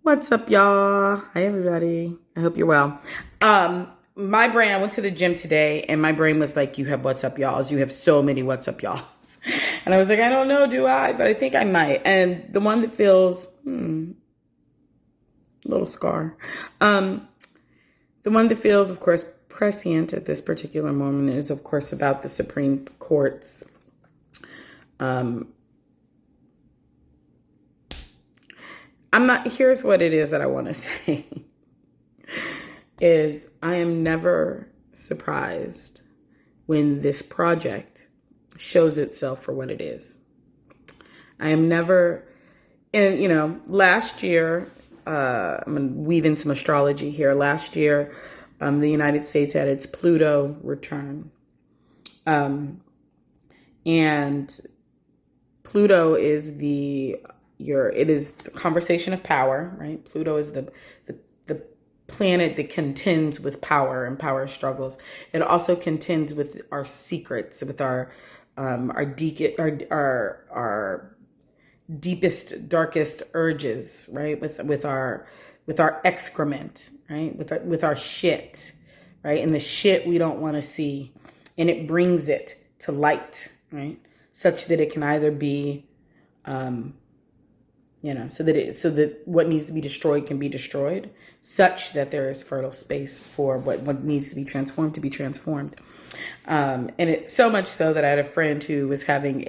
What's up, y'all? Hi, everybody. I hope you're well. My brain, I went to the gym today and my brain was like, you have what's up, y'alls. You have so many what's up, y'alls. And I was like, I don't know, do I? But I think I might. And the one that feels, little scar. The one that feels, of course, prescient at this particular moment is, of course, about the Supreme Court's here's what it is that I want to say is I am never surprised when this project shows itself for what it is. I am never, and last year, I'm going to weave in some astrology here. Last year, the United States had its Pluto return. And Pluto is it is the conversation of power, right? Pluto is the planet that contends with power and power struggles. It also contends with our secrets, with our deepest, darkest urges, right? With our excrement, right? With our shit, right? And the shit we don't want to see, and it brings it to light, right? Such that it can either be so that what needs to be destroyed can be destroyed, such that there is fertile space for what needs to be transformed. And it's so much so that I had a friend who was having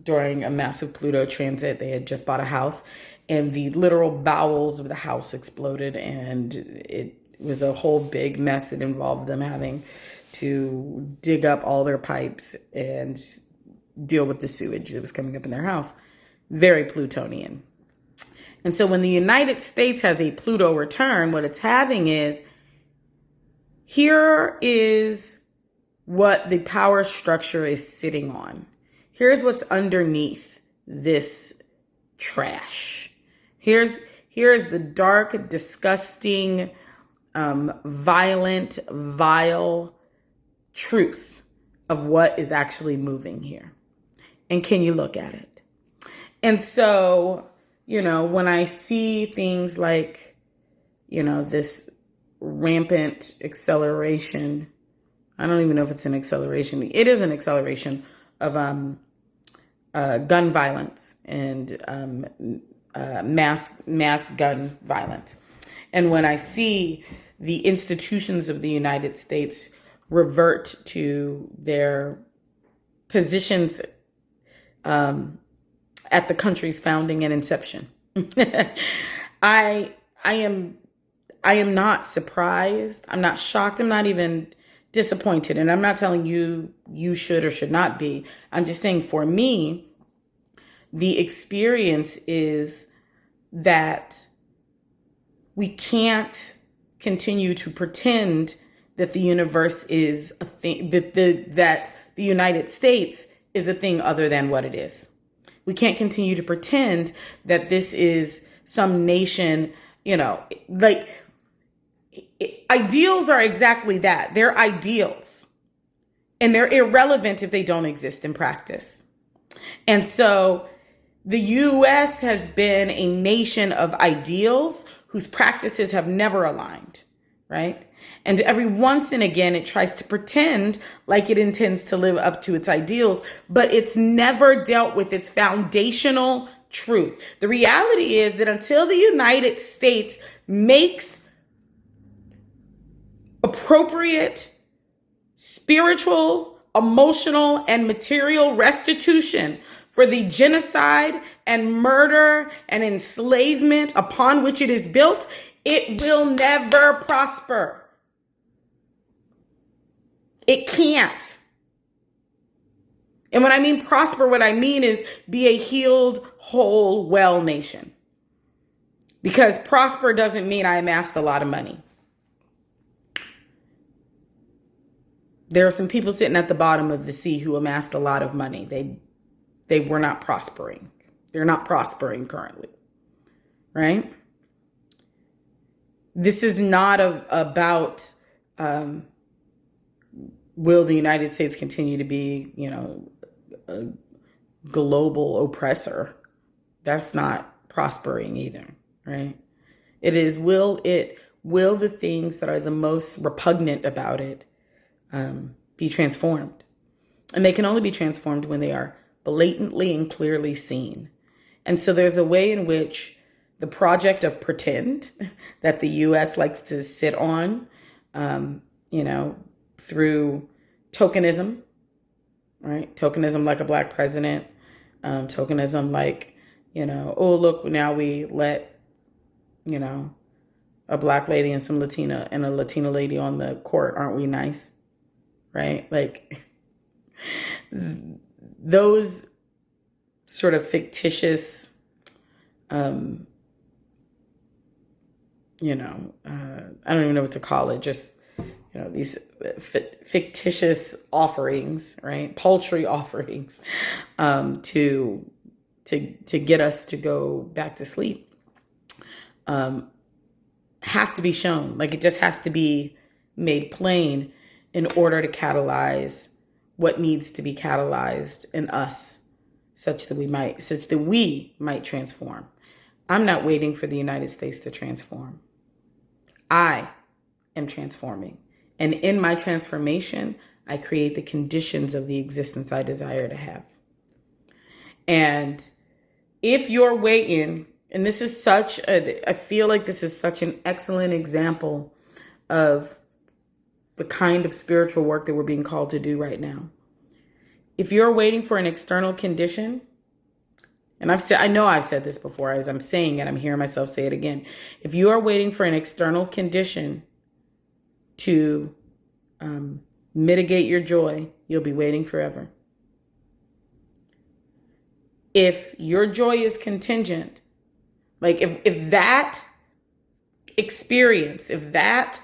during a massive Pluto transit, they had just bought a house and the literal bowels of the house exploded, and it was a whole big mess that involved them having to dig up all their pipes and deal with the sewage that was coming up in their house. Very Plutonian. And so when the United States has a Pluto return, what it's having is, here is what the power structure is sitting on. Here's what's underneath this trash. Here's the dark, disgusting, violent, vile truth of what is actually moving here. And can you look at it? And so, when I see things like, this rampant acceleration, I don't even know if it's an acceleration. It is an acceleration of gun violence and mass gun violence. And when I see the institutions of the United States revert to their positions at the country's founding and inception, I am not surprised. I'm not shocked. I'm not even disappointed. And I'm not telling you should or should not be. I'm just saying, for me, the experience is that we can't continue to pretend that the universe is a thing, that the United States is a thing other than what it is. We can't continue to pretend that this is some nation, ideals are exactly that. They're ideals. And they're irrelevant if they don't exist in practice. And so the U.S. has been a nation of ideals whose practices have never aligned, right? And every once and again, it tries to pretend like it intends to live up to its ideals, but it's never dealt with its foundational truth. The reality is that until the United States makes appropriate spiritual, emotional, and material restitution for the genocide and murder and enslavement upon which it is built, it will never prosper. It can't. And when I mean prosper, what I mean is be a healed, whole, well nation. Because prosper doesn't mean I amassed a lot of money. There are some people sitting at the bottom of the sea who amassed a lot of money. They were not prospering. They're not prospering currently, right? This is not about will the United States continue to be, a global oppressor? That's not prospering either, right? Will the things that are the most repugnant about it be transformed? And they can only be transformed when they are blatantly and clearly seen. And so there's a way in which the project of pretend that the U.S. likes to sit on, through tokenism, right? Tokenism like a black president, tokenism like, oh, look, now we let, a black lady and a Latina lady on the court. Aren't we nice? Right? Like those sort of fictitious, I don't even know what to call it. Just, these fictitious offerings, right? Paltry offerings, to get us to go back to sleep, have to be shown. Like it just has to be made plain in order to catalyze what needs to be catalyzed in us, such that we might transform. I'm not waiting for the United States to transform. I am transforming. And in my transformation, I create the conditions of the existence I desire to have. And if you're waiting, and this is I feel like this is such an excellent example of the kind of spiritual work that we're being called to do right now. If you're waiting for an external condition, and I know I've said this before, as I'm saying it, I'm hearing myself say it again. If you are waiting for an external condition to mitigate your joy, you'll be waiting forever. If your joy is contingent, like if that experience, if that,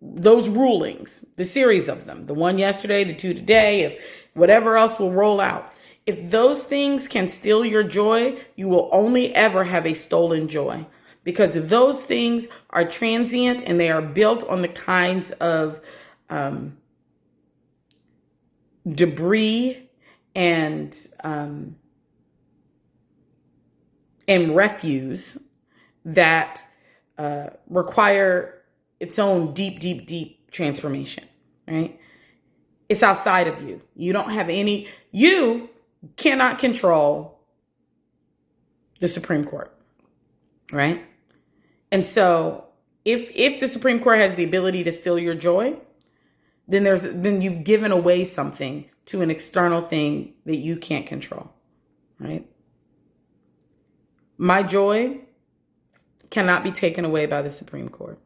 those rulings, the series of them, the one yesterday, the two today, if whatever else will roll out, if those things can steal your joy, you will only ever have a stolen joy, because those things are transient and they are built on the kinds of debris and refuse that require its own deep transformation, right? It's outside of you. You cannot control the Supreme Court, right? And so if the Supreme Court has the ability to steal your joy, then you've given away something to an external thing that you can't control, right? My joy cannot be taken away by the Supreme Court.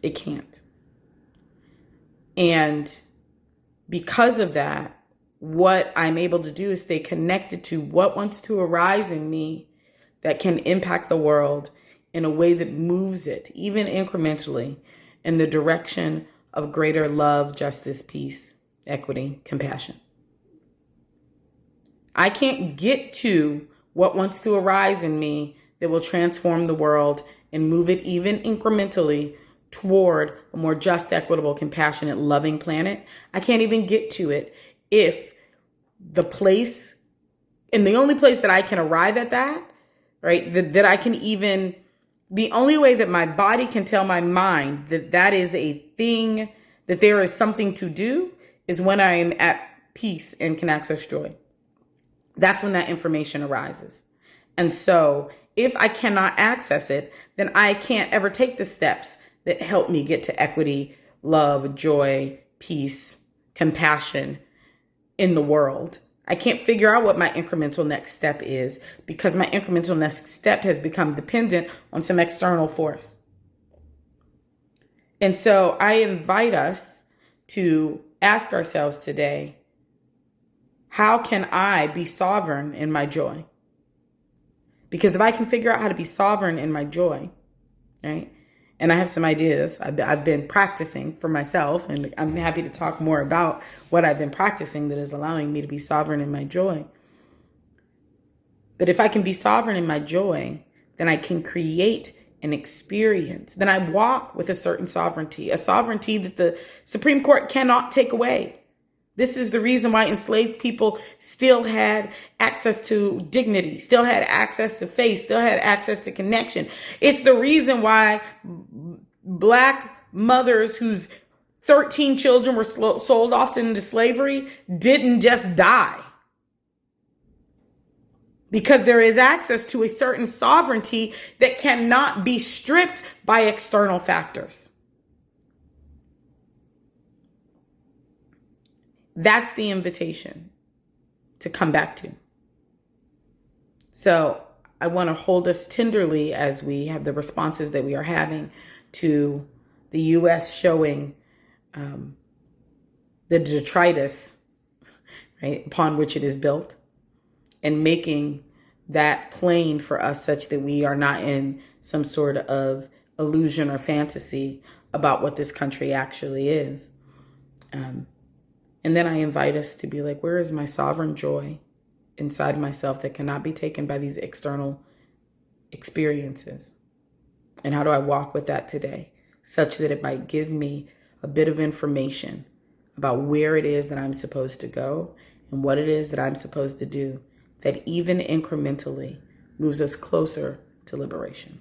It can't. And because of that, what I'm able to do is stay connected to what wants to arise in me that can impact the world in a way that moves it, even incrementally, in the direction of greater love, justice, peace, equity, compassion. I can't get to what wants to arise in me that will transform the world and move it even incrementally toward a more just, equitable, compassionate, loving planet. I can't even get to it if the only place that I can arrive at that, right, that I can even, the only way that my body can tell my mind that is a thing, that there is something to do, is when I am at peace and can access joy. That's when that information arises. And so if I cannot access it, then I can't ever take the steps that help me get to equity, love, joy, peace, compassion in the world. I can't figure out what my incremental next step is because my incremental next step has become dependent on some external force. And so I invite us to ask ourselves today, how can I be sovereign in my joy? Because if I can figure out how to be sovereign in my joy, right? And I have some ideas I've been practicing for myself, and I'm happy to talk more about what I've been practicing that is allowing me to be sovereign in my joy. But if I can be sovereign in my joy, then I can create an experience. Then I walk with a certain sovereignty, a sovereignty that the Supreme Court cannot take away, This is the reason why enslaved people still had access to dignity, still had access to faith, still had access to connection. It's the reason why Black mothers whose 13 children were sold off into slavery didn't just die. Because there is access to a certain sovereignty that cannot be stripped by external factors. That's the invitation to come back to. So I want to hold us tenderly as we have the responses that we are having to the U.S. showing the detritus, right, upon which it is built, and making that plain for us such that we are not in some sort of illusion or fantasy about what this country actually is. And then I invite us to be like, where is my sovereign joy inside myself that cannot be taken by these external experiences? And how do I walk with that today, such that it might give me a bit of information about where it is that I'm supposed to go and what it is that I'm supposed to do that even incrementally moves us closer to liberation.